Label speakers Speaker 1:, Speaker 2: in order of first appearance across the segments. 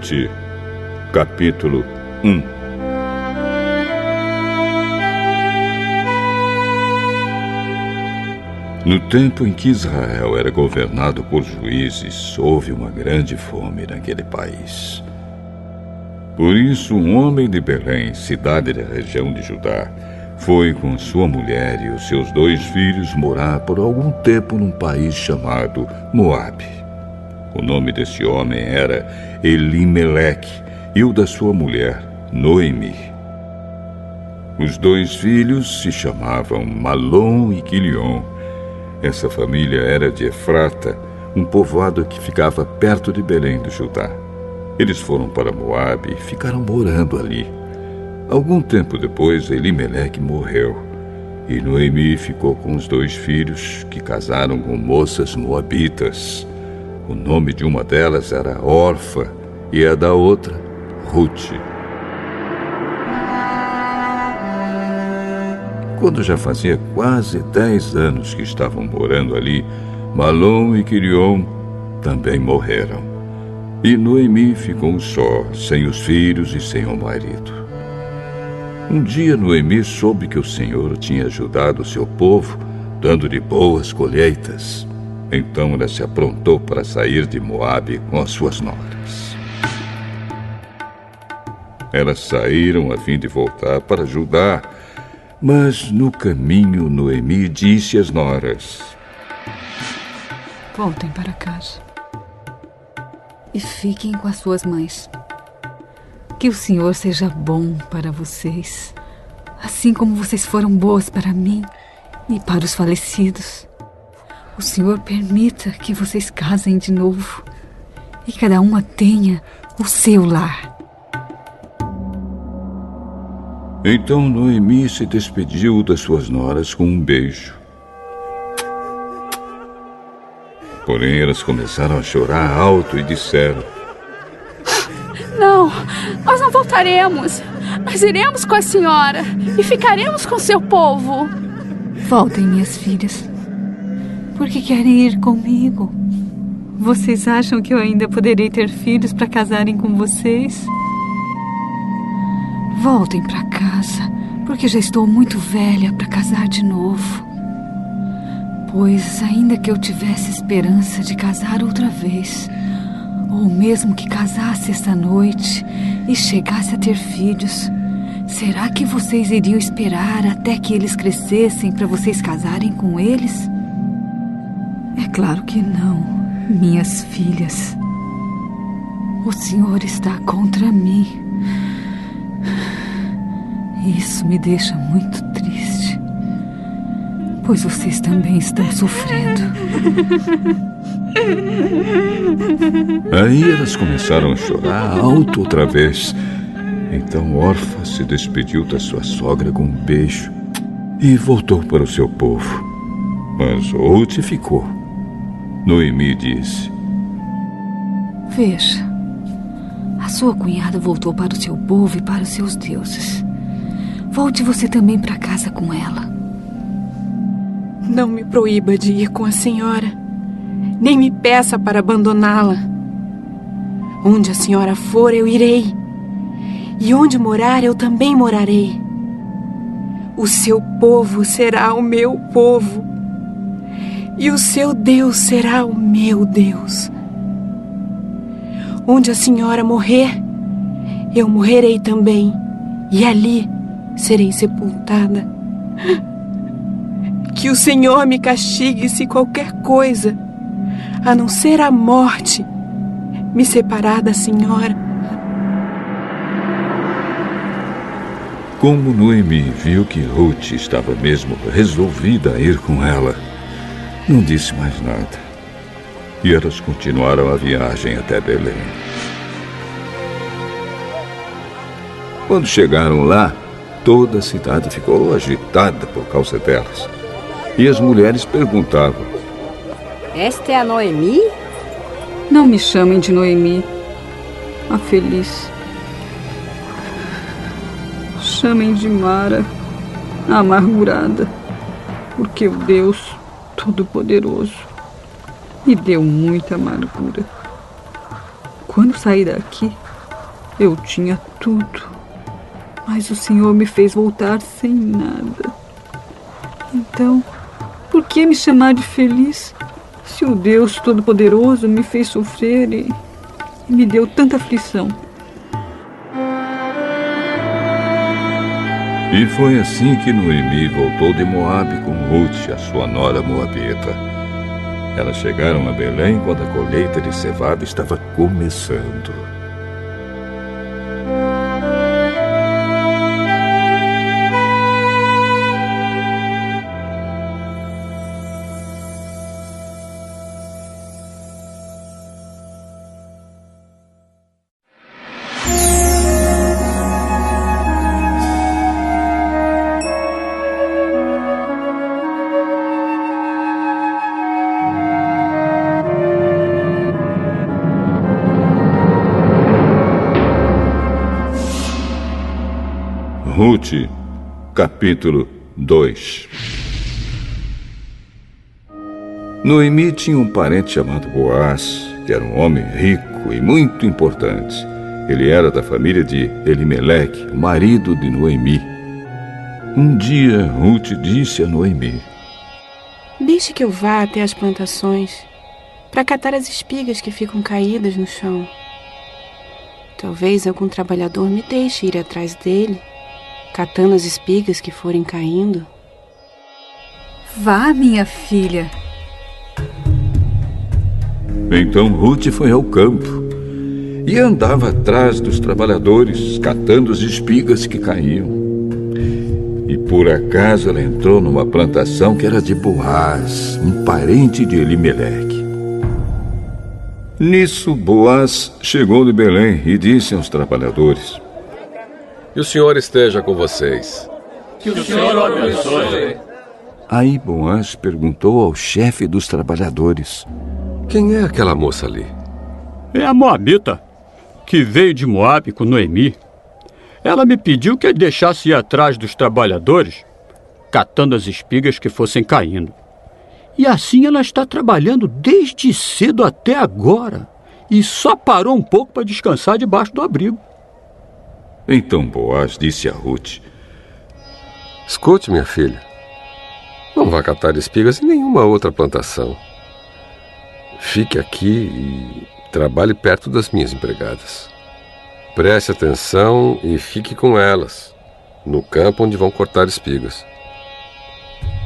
Speaker 1: Ruth, capítulo 1. No tempo em que Israel era governado por juízes, houve uma grande fome naquele país. Por isso, um homem de Belém, cidade da região de Judá, foi com sua mulher e os seus 2 filhos morar por algum tempo num país chamado Moabe. O nome desse homem era Elimeleque e o da sua mulher, Noemi. Os 2 filhos se chamavam Malom e Quilion. Essa família era de Efrata, um povoado que ficava perto de Belém do Judá. Eles foram para Moabe e ficaram morando ali. Algum tempo depois, Elimeleque morreu, e Noemi ficou com os 2 filhos, que casaram com moças moabitas. O nome de uma delas era Orfa, e a da outra, Ruth. Quando já fazia quase 10 anos que estavam morando ali, Malom e Quilion também morreram. E Noemi ficou só, sem os filhos e sem o marido. Um dia Noemi soube que o Senhor tinha ajudado o seu povo, dando-lhe boas colheitas. Então ela se aprontou para sair de Moabe com as suas noras. Elas saíram a fim de voltar para Judá, mas no caminho Noemi disse às noras:
Speaker 2: Voltem para casa e fiquem com as suas mães. Que o Senhor seja bom para vocês, assim como vocês foram boas para mim e para os falecidos. O Senhor permita que vocês casem de novo e cada uma tenha o seu lar.
Speaker 1: Então Noemi se despediu das suas noras com um beijo. Porém, elas começaram a chorar alto e disseram:
Speaker 3: Não, nós não voltaremos. Nós iremos com a senhora e ficaremos com seu povo.
Speaker 2: Voltem, minhas filhas. Por que querem ir comigo? Vocês acham que eu ainda poderei ter filhos para casarem com vocês? Voltem para casa, porque já estou muito velha para casar de novo. Pois, ainda que eu tivesse esperança de casar outra vez, ou mesmo que casasse esta noite e chegasse a ter filhos, será que vocês iriam esperar até que eles crescessem para vocês casarem com eles? É claro que não, minhas filhas. O Senhor está contra mim. Isso me deixa muito triste, pois vocês também estão sofrendo.
Speaker 1: Aí elas começaram a chorar alto outra vez. Então Orfa se despediu da sua sogra com um beijo e voltou para o seu povo. Mas Ruth ficou. Noemi disse:
Speaker 2: Veja, a sua cunhada voltou para o seu povo e para os seus deuses. Volte você também para casa com ela.
Speaker 3: Não me proíba de ir com a senhora, nem me peça para abandoná-la. Onde a senhora for, eu irei. E onde morar, eu também morarei. O seu povo será o meu povo, e o seu Deus será o meu Deus. Onde a senhora morrer, eu morrerei também, e ali serei sepultada. Que o Senhor me castigue se qualquer coisa, a não ser a morte, me separar da senhora.
Speaker 1: Como Noemi viu que Ruth estava mesmo resolvida a ir com ela, não disse mais nada. E elas continuaram a viagem até Belém. Quando chegaram lá, toda a cidade ficou agitada por causa delas. E as mulheres perguntavam:
Speaker 4: Esta é a Noemi?
Speaker 2: Não me chamem de Noemi, a feliz. Chamem de Mara, a amargurada, porque o Deus Todo-Poderoso me deu muita amargura. Quando saí daqui, Eu tinha tudo, mas o Senhor me fez voltar sem nada. Então, por que me chamar de feliz se o Deus Todo-Poderoso me fez sofrer e me deu tanta aflição?
Speaker 1: E foi assim que Noemi voltou de Moabe com Ruth, a sua nora moabita. Elas chegaram a Belém quando a colheita de cevada estava começando. Ruth, capítulo 2. Noemi tinha um parente chamado Boaz, que era um homem rico e muito importante. Ele era da família de Elimeleque, o marido de Noemi. Um dia, Ruth disse a Noemi:
Speaker 3: Deixe que eu vá até as plantações para catar as espigas que ficam caídas no chão. Talvez algum trabalhador me deixe ir atrás dele, catando as espigas que forem caindo.
Speaker 2: Vá, minha filha.
Speaker 1: Então Ruth foi ao campo e andava atrás dos trabalhadores, catando as espigas que caíam. E por acaso ela entrou numa plantação que era de Boaz, um parente de Elimeleque. Nisso, Boaz chegou de Belém e disse aos trabalhadores:
Speaker 5: Que o Senhor esteja com vocês.
Speaker 6: Que o Senhor o abençoe.
Speaker 1: Aí Boaz perguntou ao chefe dos trabalhadores:
Speaker 5: Quem é aquela moça ali?
Speaker 6: É a moabita, que veio de Moabe com Noemi. Ela me pediu que eu deixasse ir atrás dos trabalhadores, catando as espigas que fossem caindo. E assim ela está trabalhando desde cedo até agora, e só parou um pouco para descansar debaixo do abrigo.
Speaker 1: Então Boaz disse a Ruth:
Speaker 5: Escute, minha filha. Não vá catar espigas em nenhuma outra plantação. Fique aqui e trabalhe perto das minhas empregadas. Preste atenção e fique com elas, no campo onde vão cortar espigas.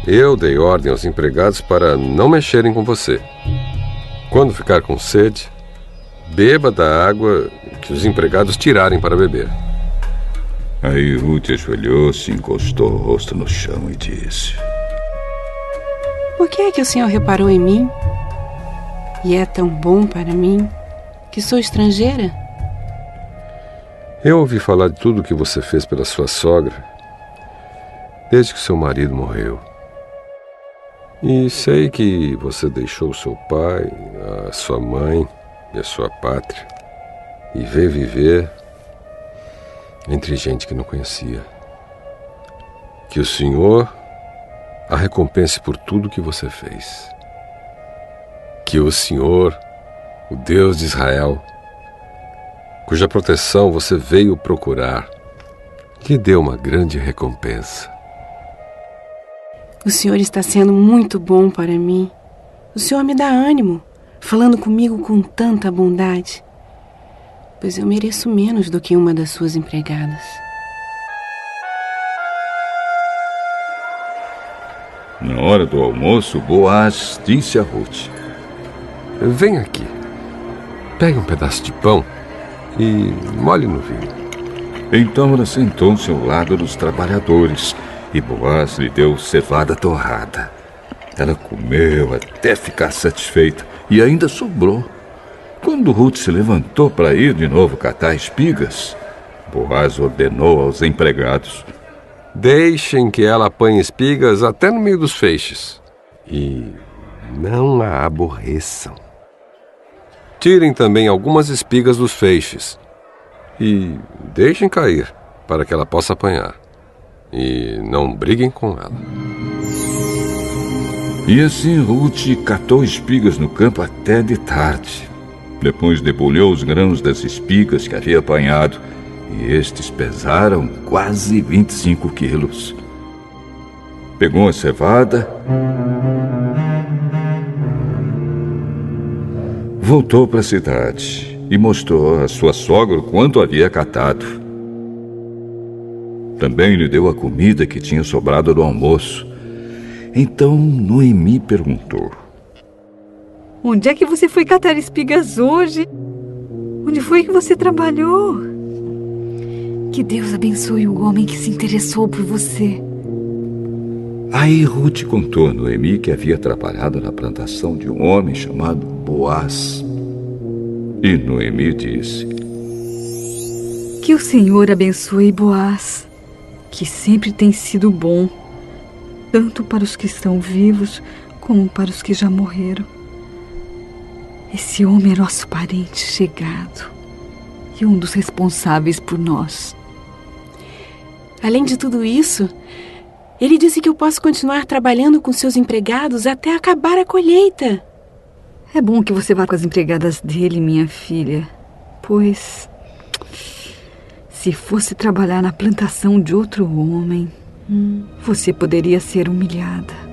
Speaker 5: Eu dei ordem aos empregados para não mexerem com você. Quando ficar com sede, beba da água que os empregados tirarem para beber.
Speaker 1: Aí Ruth ajoelhou-se, encostou o rosto no chão e disse:
Speaker 3: Por que é que o Senhor reparou em mim? E é tão bom para mim, que sou estrangeira?
Speaker 5: Eu ouvi falar de tudo o que você fez pela sua sogra, desde que seu marido morreu. E sei que você deixou seu pai, a sua mãe e a sua pátria, e veio viver entre gente que não conhecia. Que o Senhor a recompense por tudo que você fez. Que o Senhor, o Deus de Israel, cuja proteção você veio procurar, lhe dê uma grande recompensa.
Speaker 3: O Senhor está sendo muito bom para mim. O Senhor me dá ânimo, falando comigo com tanta bondade, pois eu mereço menos do que uma das suas empregadas.
Speaker 1: Na hora do almoço, Boaz disse a Ruth:
Speaker 5: Vem aqui, pegue um pedaço de pão e molhe no vinho.
Speaker 1: Então ela sentou-se ao lado dos trabalhadores e Boaz lhe deu cevada torrada. Ela comeu até ficar satisfeita e ainda sobrou. Quando Ruth se levantou para ir de novo catar espigas, Boaz ordenou aos empregados:
Speaker 5: Deixem que ela apanhe espigas até no meio dos feixes e não a aborreçam. Tirem também algumas espigas dos feixes e deixem cair para que ela possa apanhar. E não briguem com ela.
Speaker 1: E assim Ruth catou espigas no campo até de tarde. Depois debulhou os grãos das espigas que havia apanhado, e estes pesaram quase 25 quilos. Pegou a cevada, voltou para a cidade e mostrou a sua sogra quanto havia catado. Também lhe deu a comida que tinha sobrado do almoço. Então Noemi perguntou:
Speaker 2: Onde é que você foi catar espigas hoje? Onde foi que você trabalhou? Que Deus abençoe o homem que se interessou por você.
Speaker 1: Aí Ruth contou a Noemi que havia trabalhado na plantação de um homem chamado Boaz. E Noemi disse:
Speaker 2: Que o Senhor abençoe Boaz, que sempre tem sido bom, tanto para os que estão vivos como para os que já morreram. Esse homem é nosso parente chegado e um dos responsáveis por nós.
Speaker 3: Além de tudo isso, ele disse que eu posso continuar trabalhando com seus empregados até acabar a colheita.
Speaker 2: É bom que você vá com as empregadas dele, minha filha, pois se fosse trabalhar na plantação de outro homem, você poderia ser humilhada.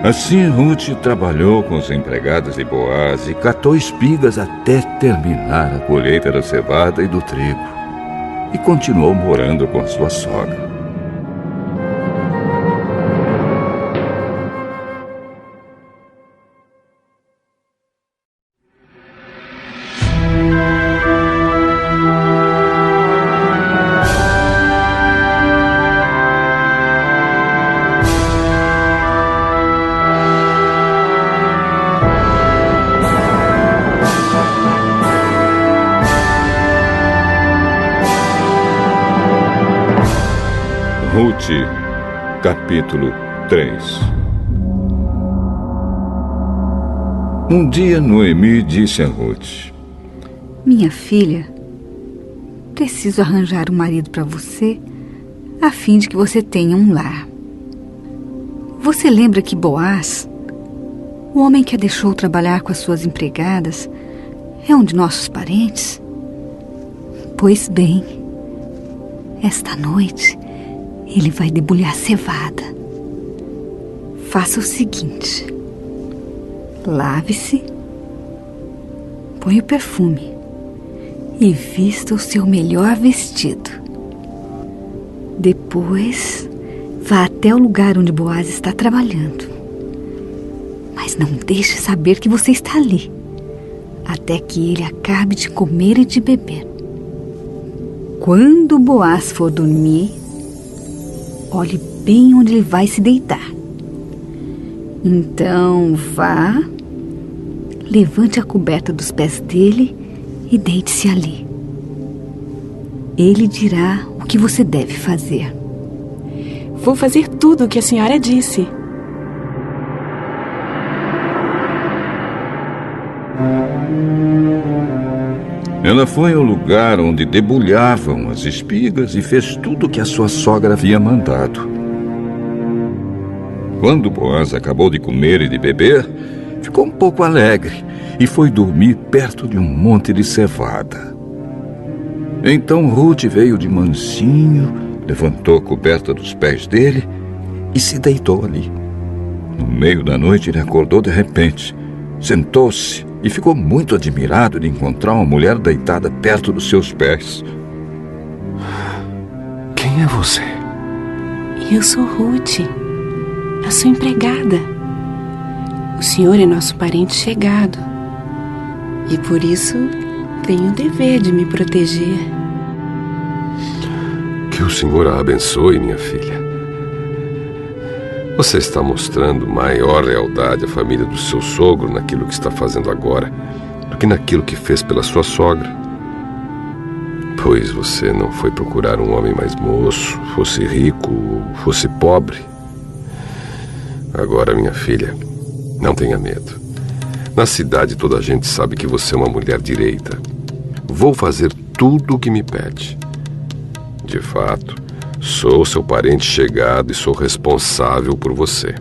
Speaker 1: Assim Ruth trabalhou com os empregados de Boaz e catou espigas até terminar a colheita da cevada e do trigo, e continuou morando com a sua sogra. Ruth, capítulo 3. Um dia Noemi disse a Ruth:
Speaker 2: Minha filha, preciso arranjar um marido para você, a fim de que você tenha um lar. Você lembra que Boaz, o homem que a deixou trabalhar com as suas empregadas, é um de nossos parentes? Pois bem, esta noite ele vai debulhar cevada. Faça o seguinte: lave-se, põe o perfume e vista o seu melhor vestido. Depois, vá até o lugar onde Boaz está trabalhando. Mas não deixe saber que você está ali, até que ele acabe de comer e de beber. Quando Boaz for dormir, olhe bem onde ele vai se deitar. Então vá, levante a coberta dos pés dele e deite-se ali. Ele dirá o que você deve fazer.
Speaker 3: Vou fazer tudo o que a senhora disse.
Speaker 1: Ela foi ao lugar onde debulhavam as espigas e fez tudo o que a sua sogra havia mandado. Quando Boaz acabou de comer e de beber, ficou um pouco alegre e foi dormir perto de um monte de cevada. Então Ruth veio de mansinho, levantou a coberta dos pés dele e se deitou ali. No meio da noite ele acordou de repente, sentou-se e ficou muito admirado de encontrar uma mulher deitada perto dos seus pés.
Speaker 5: Quem é você?
Speaker 3: Eu sou Ruth, a sua empregada. O senhor é nosso parente chegado e por isso tenho o dever de me proteger.
Speaker 5: Que o Senhor a abençoe, minha filha. Você está mostrando maior lealdade à família do seu sogro naquilo que está fazendo agora do que naquilo que fez pela sua sogra. Pois você não foi procurar um homem mais moço, fosse rico ou fosse pobre. Agora, minha filha, não tenha medo. Na cidade toda a gente sabe que você é uma mulher direita. Vou fazer tudo o que me pede. De fato, sou seu parente chegado e sou responsável por você.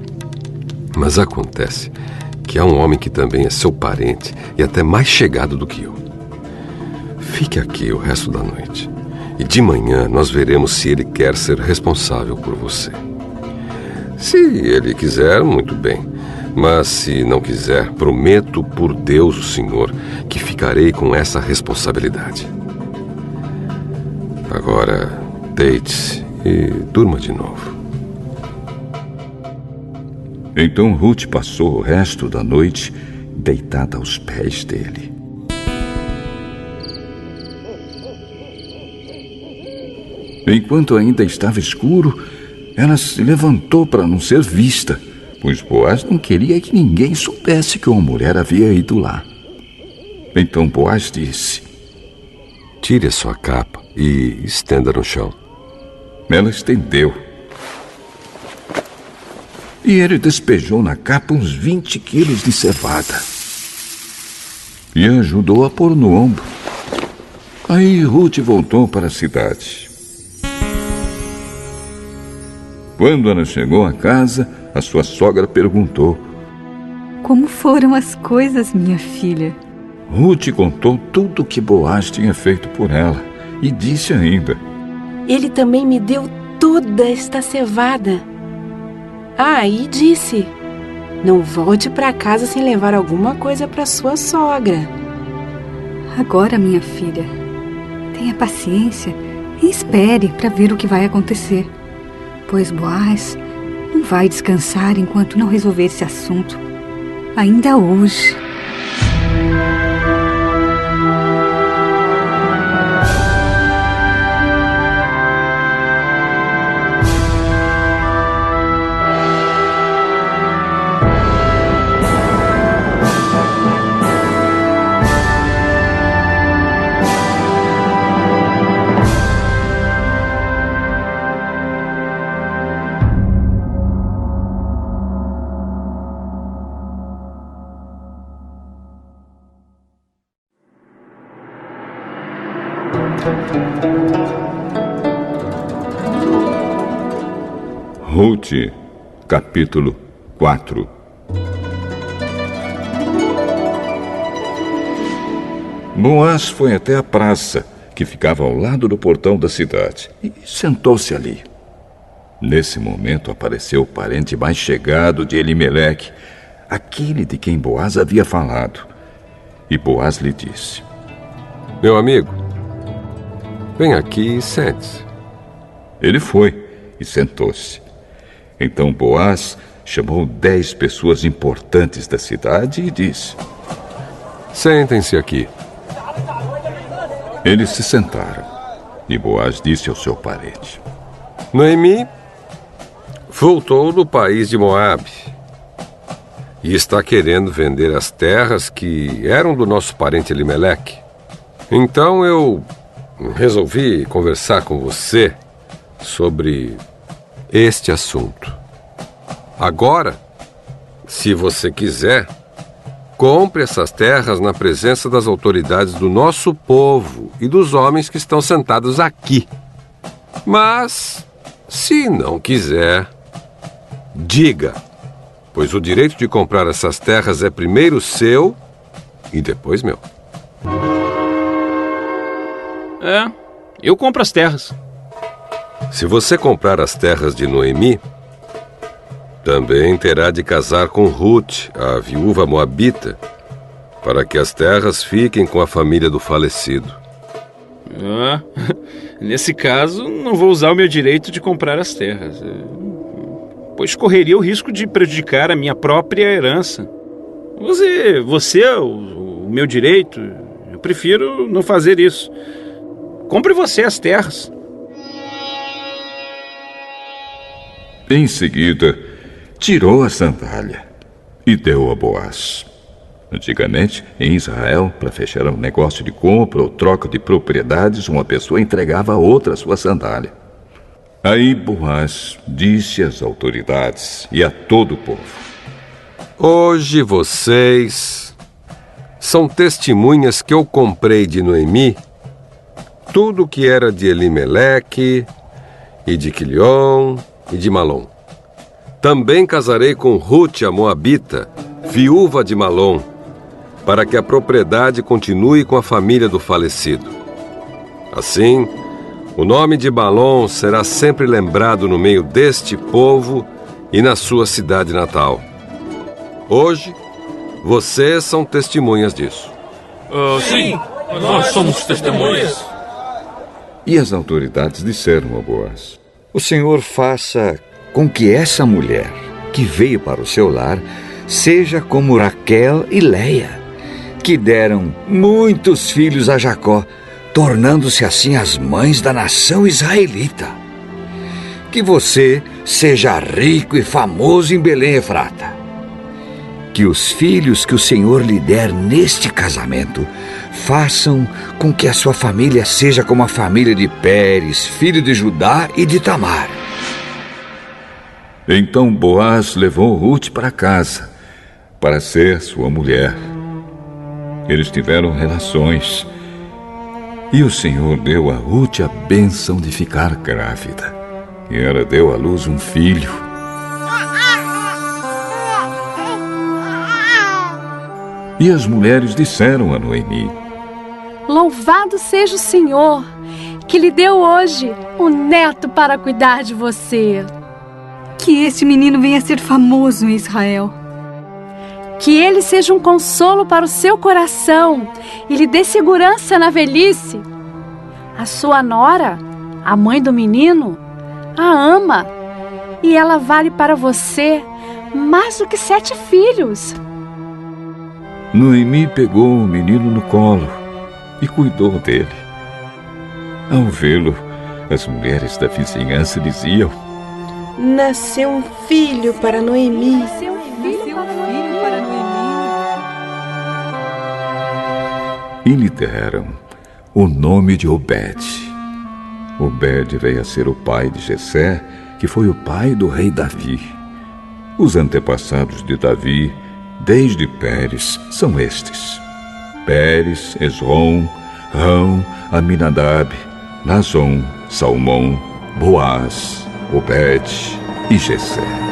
Speaker 5: Mas acontece que há um homem que também é seu parente e até mais chegado do que eu. Fique aqui o resto da noite. E de manhã nós veremos se ele quer ser responsável por você. Se ele quiser, muito bem. Mas se não quiser, prometo por Deus, o Senhor, que ficarei com essa responsabilidade. Agora, deite-se e durma de novo.
Speaker 1: Então Ruth passou o resto da noite deitada aos pés dele. Enquanto ainda estava escuro, ela se levantou para não ser vista, pois Boaz não queria que ninguém soubesse que uma mulher havia ido lá. Então Boaz disse:
Speaker 5: Tire a sua capa e estenda no chão.
Speaker 1: Ela estendeu. E ele despejou na capa uns 20 quilos de cevada. E a ajudou a pôr no ombro. Aí Ruth voltou para a cidade. Quando ela chegou à casa, a sua sogra perguntou:
Speaker 2: Como foram as coisas, minha filha?
Speaker 1: Ruth contou tudo o que Boaz tinha feito por ela e disse ainda:
Speaker 3: Ele também me deu toda esta cevada. E disse: Não volte para casa sem levar alguma coisa para sua sogra.
Speaker 2: Agora, minha filha, tenha paciência e espere para ver o que vai acontecer. Pois Boaz não vai descansar enquanto não resolver esse assunto. Ainda hoje.
Speaker 1: Ruth, capítulo 4. Boaz foi até a praça, que ficava ao lado do portão da cidade, e sentou-se ali. Nesse momento apareceu o parente mais chegado de Elimeleque, aquele de quem Boaz havia falado. E Boaz lhe disse:
Speaker 5: Meu amigo, vem aqui e sente-se.
Speaker 1: Ele foi e sentou-se. Então Boaz chamou 10 pessoas importantes da cidade e disse:
Speaker 5: Sentem-se aqui.
Speaker 1: Eles se sentaram. E Boaz disse ao seu parente:
Speaker 5: Noemi voltou do país de Moabe e está querendo vender as terras que eram do nosso parente Elimeleque. Então eu resolvi conversar com você sobre este assunto. Agora, se você quiser, compre essas terras na presença das autoridades do nosso povo e dos homens que estão sentados aqui. Mas, se não quiser, diga, pois o direito de comprar essas terras é primeiro seu e depois meu.
Speaker 7: Eu compro as terras.
Speaker 5: Se você comprar as terras de Noemi, também terá de casar com Ruth, a viúva moabita, para que as terras fiquem com a família do falecido.
Speaker 7: Nesse caso, não vou usar o meu direito de comprar as terras, pois correria o risco de prejudicar a minha própria herança. Você é o meu direito, eu prefiro não fazer isso. Compre você as terras.
Speaker 1: Em seguida, tirou a sandália e deu a Boaz. Antigamente, em Israel, para fechar um negócio de compra ou troca de propriedades, uma pessoa entregava a outra a sua sandália. Aí Boaz disse às autoridades e a todo o povo:
Speaker 5: Hoje vocês são testemunhas que eu comprei de Noemi tudo o que era de Elimeleque e de Quilion e de Malom. Também casarei com Ruth, a moabita, viúva de Malom, para que a propriedade continue com a família do falecido. Assim, o nome de Malom será sempre lembrado no meio deste povo e na sua cidade natal. Hoje, vocês são testemunhas disso.
Speaker 8: Sim, nós somos testemunhas.
Speaker 1: E as autoridades disseram a Boaz: o Senhor faça com que essa mulher que veio para o seu lar seja como Raquel e Leia, que deram muitos filhos a Jacó, tornando-se assim as mães da nação israelita. Que você seja rico e famoso em Belém Efrata. Que os filhos que o Senhor lhe der neste casamento façam com que a sua família seja como a família de Pérez, filho de Judá e de Tamar. Então Boaz levou Rute para casa, para ser sua mulher. Eles tiveram relações, e o Senhor deu a Rute a bênção de ficar grávida. E ela deu à luz um filho. E as mulheres disseram a Noemi:
Speaker 9: louvado seja o Senhor, que lhe deu hoje um neto para cuidar de você.
Speaker 2: Que este menino venha a ser famoso em Israel.
Speaker 9: Que ele seja um consolo para o seu coração e lhe dê segurança na velhice. A sua nora, a mãe do menino, a ama, e ela vale para você mais do que 7 filhos.
Speaker 1: Noemi pegou o menino no colo e cuidou dele. Ao vê-lo, as mulheres da vizinhança diziam:
Speaker 3: nasceu um filho para Noemi.
Speaker 1: E lhe deram o nome de Obed. Obed veio a ser o pai de Jessé, que foi o pai do rei Davi. Os antepassados de Davi, desde Pérez, são estes: Pérez, Esrom, Rão, Aminadab, Nazon, Salmão, Boaz, Obed e Jessé.